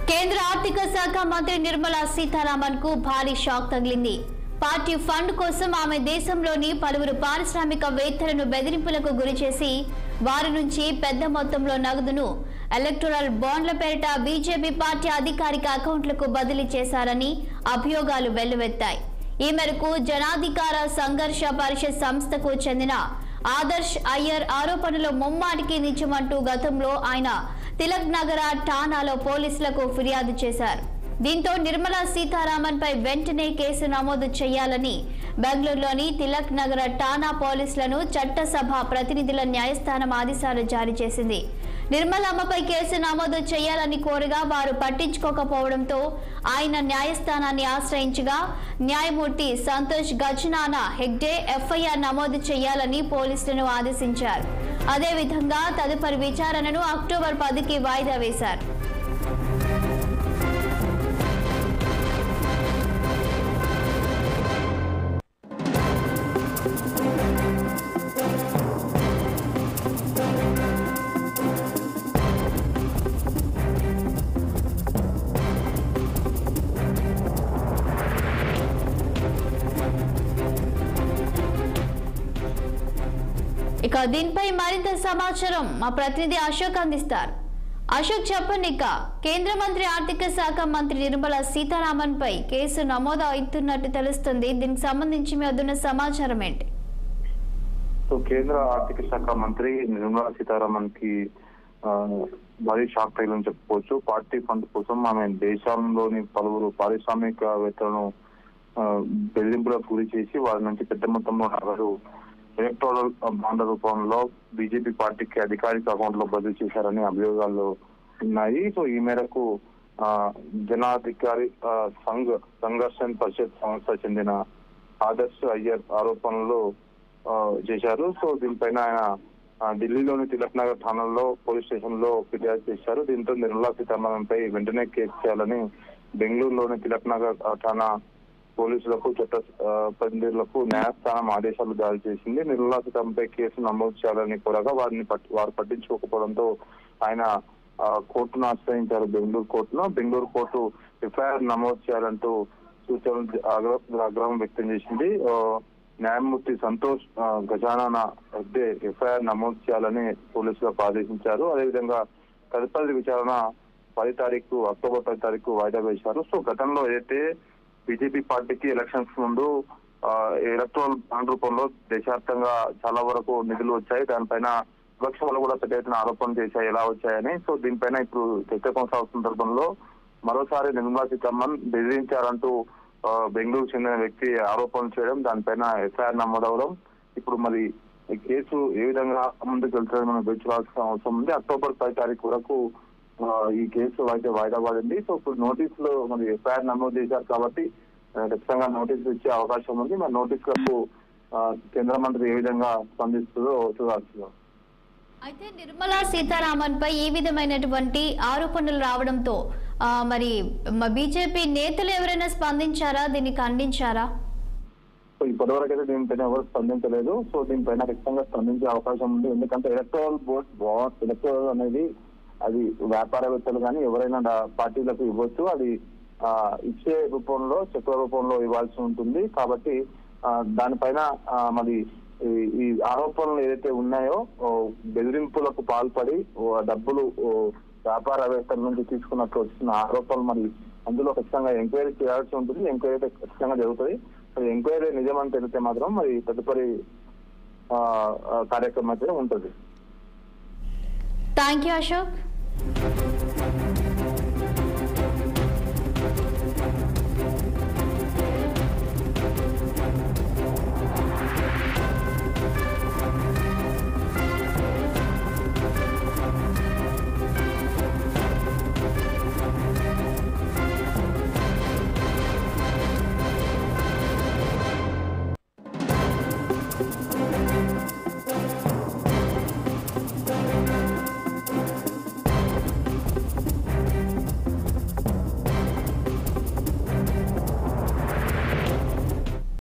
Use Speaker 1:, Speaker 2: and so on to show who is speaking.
Speaker 1: కేంద్ర ఆర్థిక శాఖ మంత్రి నిర్మలా సీతారామన్ కు భారీ షాక్ తగిలింది. పార్టీ ఫండ్ కోసం ఆమె దేశంలోని పలువురు పారిశ్రామికవేత్తలను బెదిరింపులకు గురిచేసి వారి నుంచి పెద్ద మొత్తంలో నగదును ఎలక్టోరల్ బాండ్ల పేరిట బీజేపీ పార్టీ అధికారిక అకౌంట్లకు బదిలీ చేశారని అభియోగాలు వెల్లువెత్తాయి. ఈ మేరకు జనాధికార సంఘర్ష పరిషత్ సంస్థకు చెందిన ఆదర్శ్ అయ్యర్ ఆరోపణలు ముమ్మాటికి నిజమంటూ గతంలో ఆయన తిలక్ నగర ఠాణాలో పోలీసులకు ఫిర్యాదు చేశారు. దీంతో నిర్మలా సీతారామన్ పై వెంటనే కేసు నమోదు చేయాలని బెంగళూరులోని తిలక్ నగర ఠాణా పోలీసులను చట్టసభ ప్రతినిధుల న్యాయస్థానం ఆదేశాలు జారీ చేసింది. నిర్మలమ్మపై కేసు నమోదు చేయాలని కోరగా వారు పట్టించుకోకపోవడంతో ఆయన న్యాయస్థానాన్ని ఆశ్రయించగా న్యాయమూర్తి సంతోష్ గజనానా హెగ్డే ఎఫ్ఐఆర్ నమోదు చేయాలని పోలీసులను ఆదేశించారు. అదేవిధంగా తదుపరి విచారణను అక్టోబర్ 10కి వాయిదా వేశారు. ఇక దీనిపై మరింత సమాచారం మా ప్రతినిధి అశోక్ అందిస్తారు. అశోక్, చెప్పండి. ఇక కేంద్ర మంత్రి ఆర్థిక శాఖ మంత్రి నిర్మలా సీతారామన్ పై కేసు నమోదు అవుతున్నట్టు తెలుస్తుంది. దీనికి సంబంధించి మీ వద్ద సమాచారం ఏంటి?
Speaker 2: కేంద్ర ఆర్థిక శాఖ మంత్రి నిర్మలా సీతారామన్ కి భారీ షాక్ తగిలని చెప్పుకోవచ్చు. పార్టీ ఫండ్ కోసం ఆమె దేశంలోని పలువురు పారిశ్రామికవేత్తలను బెదిరింపులకు గురి చేసి వారి నుంచి పెద్ద మొత్తంలో నగదు ఎలక్టోరల్ బాండ్ల రూపంలో బీజేపీ పార్టీకి అధికారిక అకౌంట్ లో బదిలీ చేశారని అభియోగాలు ఉన్నాయి. సో ఈ మేరకు జనాధికారి సంఘర్షణ పరిషత్ సంస్థ చెందిన ఆదర్శ్ అయ్యర్ ఆరోపణలు చేశారు. సో దీనిపైన ఆయన ఢిల్లీలోని తిలక్ నగర్ ఠాణాలో పోలీస్ స్టేషన్ లో ఫిర్యాదు చేశారు. దీంతో నిర్మలా సీతారామన్ పై వెంటనే కేసు చేయాలని బెంగళూరులోని తిలక్ నగర్ ఠాణా పోలీసులకు చట్ట ప్రతినిధులకు న్యాయస్థానం ఆదేశాలు జారీ చేసింది. నిర్మలా సీతారామన్ పై కేసు నమోదు చేయాలని కోరగా వారు పట్టించుకోకపోవడంతో ఆయన కోర్టును ఆశ్రయించారు. బెంగళూరు కోర్టు ఎఫ్ఐఆర్ నమోదు చేయాలంటూ సూచనలు ఆగ్రహం వ్యక్తం చేసింది. న్యాయమూర్తి సంతోష్ గజానా హెగ్డే ఎఫ్ఐఆర్ నమోదు చేయాలని పోలీసులకు ఆదేశించారు. అదేవిధంగా తదుపరి విచారణ అక్టోబర్ 10 తారీఖు వాయిదా వేశారు. సో గతంలో ఏదైతే బీజేపీ పార్టీకి ఎలక్షన్స్ ముందు ఎలక్ట్రల్ బాండ్ రూపంలో దేశవ్యాప్తంగా చాలా వరకు నిధులు వచ్చాయి. దానిపైన విపక్షాలు కూడా పెద్ద ఎత్తున ఆరోపణలు చేశాయి, ఎలా వచ్చాయని. సో దీనిపైన ఇప్పుడు చర్చ కొనసాగుతున్న సందర్భంలో మరోసారి నిర్మలా సీతారామన్ బెదిరించారంటూ బెంగళూరు చెందిన వ్యక్తి ఆరోపణలు చేయడం, దానిపైన ఎఫ్ఐఆర్ నమోదవడం, ఇప్పుడు మరి ఈ కేసు ఏ విధంగా ముందుకు వెళ్తుందని మనం వేచుకోవాల్సిన అవసరం ఉంది. అక్టోబర్ 10 తారీఖు వరకు ఈ కేసు అయితే వాయిదా పడింది. సో ఇప్పుడు నోటీసులు మరి ఎఫ్ఐఆర్ నమోదు చేశారు కాబట్టి ఖచ్చితంగా నోటీసులు ఇచ్చే అవకాశం ఉంది. మరి నోటీసులకు కేంద్ర మంత్రి ఏ విధంగా స్పందిస్తుందో చూడాల్సింది.
Speaker 1: అయితే నిర్మలా సీతారామన్ పై ఈ విధమైనటువంటి ఆరోపణలు రావడంతో మరి బీజేపీ నేతలు ఎవరైనా స్పందించారా, దీన్ని ఖండించారా?
Speaker 2: ఇప్పటివరకు అయితే దీనిపైన ఎవరు స్పందించలేదు. సో దీనిపైన ఖచ్చితంగా స్పందించే అవకాశం ఉంది. ఎందుకంటే ఎలక్టోరల్ అనేది అది వ్యాపారవేత్తలు కానీ ఎవరైనా పార్టీలకు ఇవ్వచ్చు. అది ఇచ్చే రూపంలో చెక్కుల రూపంలో ఇవ్వాల్సి ఉంటుంది. కాబట్టి దానిపైన మరి ఈ ఆరోపణలు ఏదైతే ఉన్నాయో బెదిరింపులకు పాల్పడి డబ్బులు వ్యాపారవేత్తల నుంచి తీసుకున్నట్లు వచ్చిన ఆరోపణలు మరి అందులో ఖచ్చితంగా ఎంక్వైరీ చేయాల్సి ఉంటుంది. ఎంక్వైరీ అయితే ఖచ్చితంగా జరుగుతుంది. మరి ఎంక్వైరీ నిజమని తెలిస్తే మాత్రం మరి తదుపరి కార్యక్రమం అయితే ఉంటుంది.
Speaker 1: Thank you Ashok.